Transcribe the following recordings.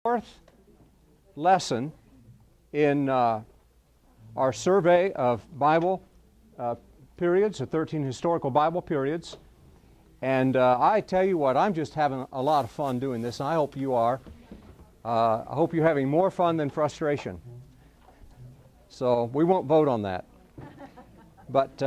Fourth lesson in our survey of Bible periods, the 13 historical Bible periods. And I tell you what, I'm just having a lot of fun doing this, and I hope you are. I hope you're having more fun than frustration. So we won't vote on that. But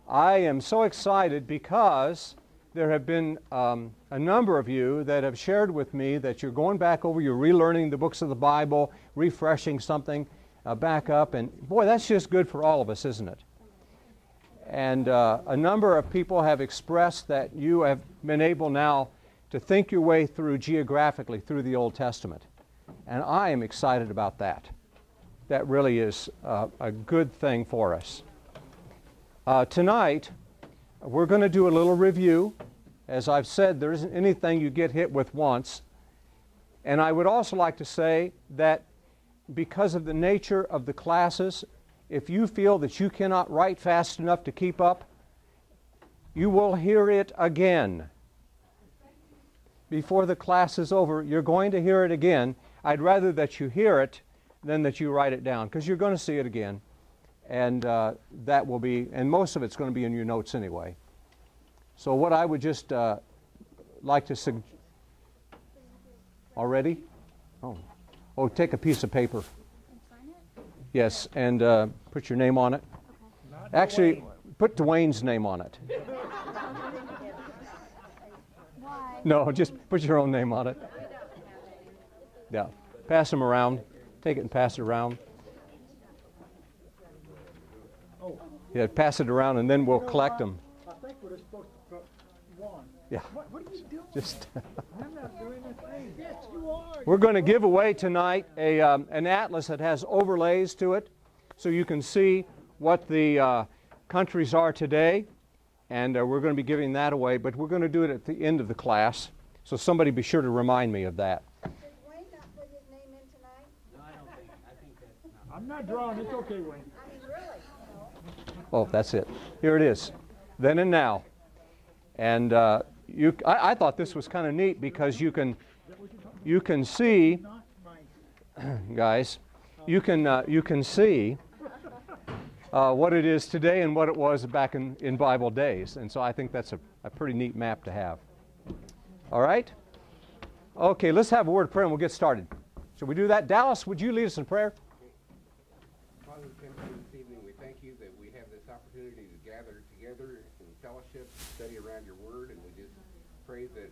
I am so excited because there have been a number of you that have shared with me that you're going back over, you're relearning the books of the Bible, refreshing something back up. And boy, that's just good for all of us, isn't it? And a number of people have expressed that you have been able now to think your way through geographically through the Old Testament. And I am excited about that. That really is a good thing for us. Tonight, we're going to do a little review. As I've said, there isn't anything you get hit with once. And I would also like to say that because of the nature of the classes, if you feel that you cannot write fast enough to keep up, you will hear it again. Before the class is over, you're going to hear it again. I'd rather that you hear it than that you write it down, because you're going to see it again. And that will be, and most of it's going to be in your notes anyway. So what I would just like to suggest, already? Oh, take a piece of paper. Yes, and put your name on it. Okay. Actually, put Dwayne's name on it. Why? No, just put your own name on it. Yeah, pass them around. Take it and pass it around. Yeah, pass it around, and then we'll collect them. I think we're supposed to put one. Yeah. What are you doing? Just. I'm not doing a thing. Yes, you are. We're going to give away tonight an atlas that has overlays to it, so you can see what the countries are today, and we're going to be giving that away. But we're going to do it at the end of the class, so somebody be sure to remind me of that. Did Wayne not put his name in tonight? No, I don't think. I think that's not. I'm not drawing. It's okay, Wayne. I mean, really? Oh, that's it. Here it is. Then and now. And I thought this was kind of neat because you can see, guys, you can see what it is today and what it was back in Bible days. And so I think that's a pretty neat map to have. All right? Okay, let's have a word of prayer and we'll get started. Shall we do that? Dallas, would you lead us in prayer? Father, we come to you this evening. We thank you that we have this opportunity to gather together in fellowship, study around your word, and we just pray that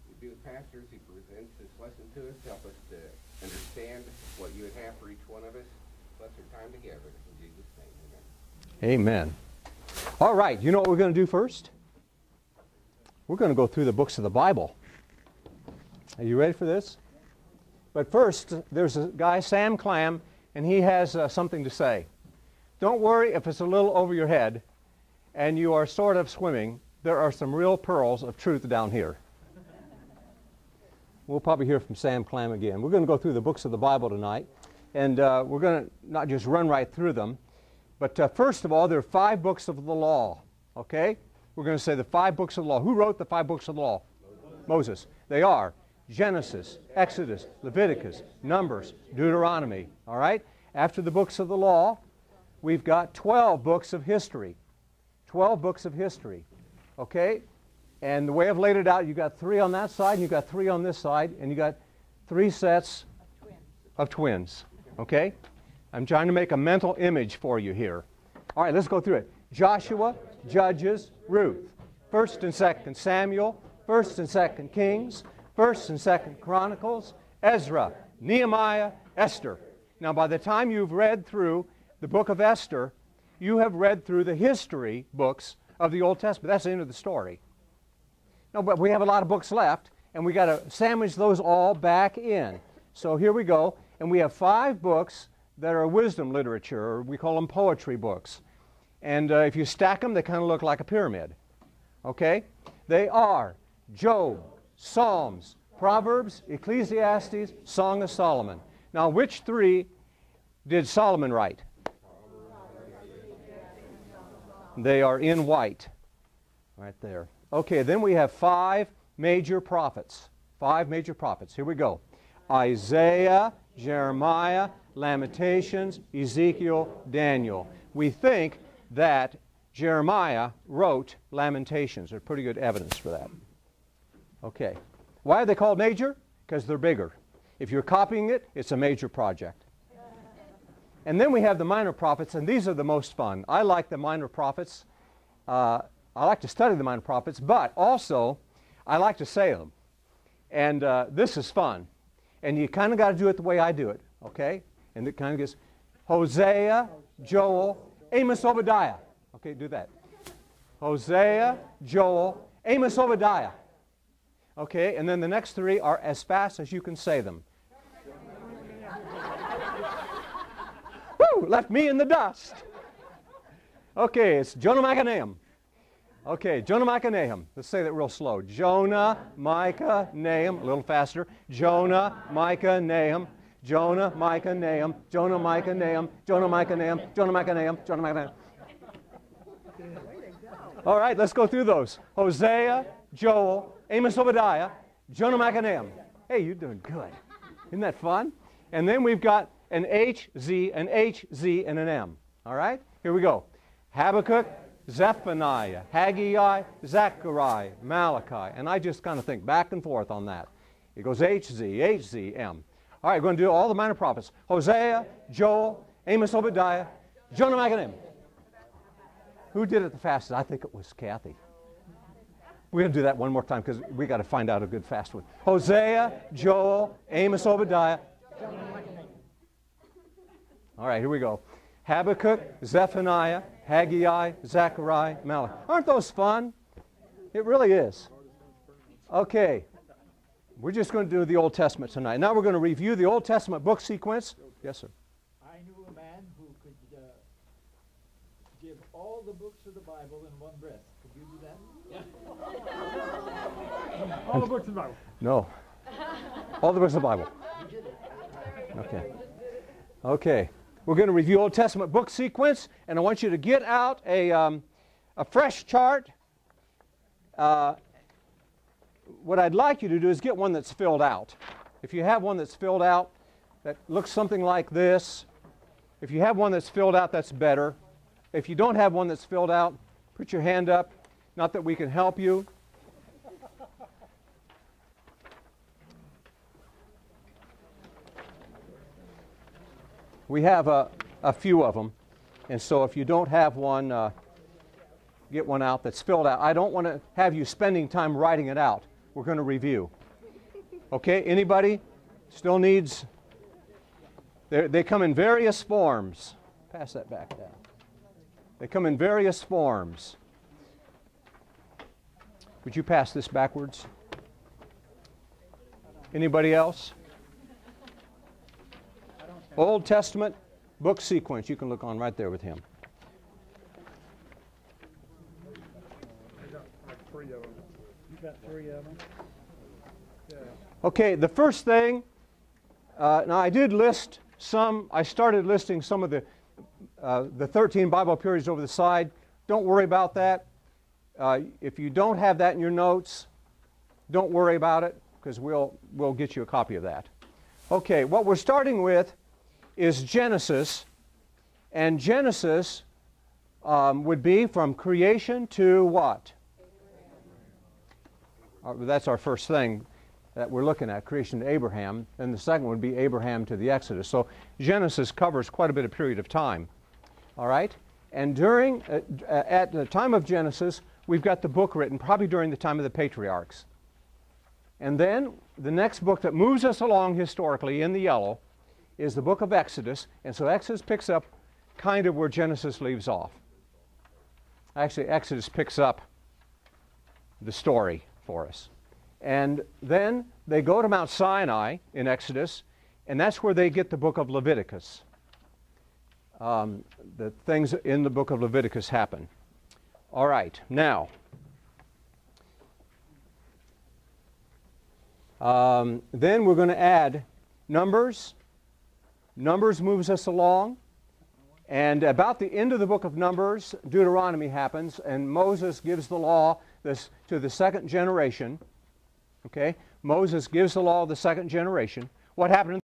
you be with Pastor as he presents this lesson to us. Help us to understand what you would have for each one of us. Bless our time together. In Jesus' name, amen. Amen. All right, you know what we're going to do first? We're going to go through the books of the Bible. Are you ready for this? But first, there's a guy, Sam Clam, and he has something to say. Don't worry if it's a little over your head and you are sort of swimming. There are some real pearls of truth down here. We'll probably hear from Sam Clam again. We're going to go through the books of the Bible tonight, and we're going to not just run right through them, but first of all, there are 5 books of the law, okay? We're going to say the 5 books of the law. Who wrote the 5 books of the law? Moses. They are Genesis, Exodus, Leviticus, Numbers, Deuteronomy, all right? After the books of the law, we've got 12 books of history. 12 books of history, okay? And the way I've laid it out, you've got 3 on that side, and you've got 3 on this side, and you've got 3 sets of twins, okay? I'm trying to make a mental image for you here. All right, let's go through it. Joshua, Judges, Ruth, 1st and 2nd Samuel, 1st and 2nd Kings, 1st and 2nd Chronicles, Ezra, Nehemiah, Esther. Now, by the time you've read through the book of Esther, you have read through the history books of the Old Testament. That's the end of the story. No, but we have a lot of books left, and we got to sandwich those all back in. So here we go, and we have 5 books that are wisdom literature, or we call them poetry books. And if you stack them, they kind of look like a pyramid. Okay? They are Job, Psalms, Proverbs, Ecclesiastes, Song of Solomon. Now, which 3 did Solomon write? They are in white, right there. Okay, then we have 5 major prophets. 5 major prophets. Here we go. Isaiah, Jeremiah, Lamentations, Ezekiel, Daniel. We think that Jeremiah wrote Lamentations. There's pretty good evidence for that. Okay. Why are they called major? Because they're bigger. If you're copying it, it's a major project. And then we have the minor prophets, and these are the most fun. I like the minor prophets. I like to study the minor prophets, but also I like to say them. And this is fun. And you kind of got to do it the way I do it, okay? And it kind of gets Hosea, Joel, Amos, Obadiah. Okay, do that. Hosea, Joel, Amos, Obadiah. Okay, and then the next three are as fast as you can say them. Woo! Left me in the dust. Okay, it's Jonah, Micah, Nahum. Okay, Jonah, Micah, Nahum. Let's say that real slow. Jonah, Micah, Nahum. A little faster. Jonah, Micah, Nahum. Jonah, Micah, Nahum. Jonah, Micah, Nahum. Jonah, Micah, Nahum. Jonah, Micah, Nahum. Jonah, Micah, Nahum. All right, let's go through those. Hosea, Joel, Amos, Obadiah, Jonah, Micah, Nahum. Hey, you're doing good. Isn't that fun? And then we've got an H, Z, an H, Z, and an M. All right? Here we go. Habakkuk, Zephaniah, Haggai, Zechariah, Malachi. And I just kind of think back and forth on that. It goes H, Z, H, Z, M. All right, we're going to do all the minor prophets. Hosea, Joel, Amos, Obadiah, Jonah, Micah, Nahum. Who did it the fastest? I think it was Kathy. We're going to do that one more time because we got to find out a good fast one. Hosea, Joel, Amos, Obadiah. All right, here we go. Habakkuk, Zephaniah, Haggai, Zechariah, Malachi. Aren't those fun? It really is. Okay. We're just going to do the Old Testament tonight. Now we're going to review the Old Testament book sequence. Yes, sir. I knew a man who could give all the books of the Bible in one breath. Could you do that? Yeah. All the books of the Bible. No. All the books of the Bible. Okay. Okay. We're going to review Old Testament book sequence, and I want you to get out a fresh chart. What I'd like you to do is get one that's filled out. If you have one that's filled out that looks something like this, if you have one that's filled out, that's better. If you don't have one that's filled out, put your hand up. Not that we can help you. We have a few of them, and so if you don't have one, get one out that's filled out. I don't want to have you spending time writing it out. We're going to review. Okay, anybody still needs? They come in various forms. Pass that back down. They come in various forms. Would you pass this backwards? Anybody else? Old Testament book sequence. You can look on right there with him. I got like 3 of them. You got 3 of them? Yeah. Okay, the first thing, now I did list some, I started listing some of the 13 Bible periods over the side. Don't worry about that. If you don't have that in your notes, don't worry about it, because we'll get you a copy of that. Okay, what we're starting with is Genesis, and Genesis would be from creation to what? That's our first thing that we're looking at, creation to Abraham, and the second would be Abraham to the Exodus. So Genesis covers quite a bit of period of time. All right? And during, at the time of Genesis, we've got the book written, probably during the time of the patriarchs. And then the next book that moves us along historically in the yellow is the book of Exodus. And so Exodus picks up kind of where Genesis leaves off. Actually, Exodus picks up the story for us. And then they go to Mount Sinai in Exodus, and that's where they get the book of Leviticus. The things in the book of Leviticus happen. All right, now, then we're going to add Numbers. Numbers moves us along. And about the end of the book of Numbers, Deuteronomy happens, and Moses gives the law to the second generation. Okay? Moses gives the law of the second generation. what happened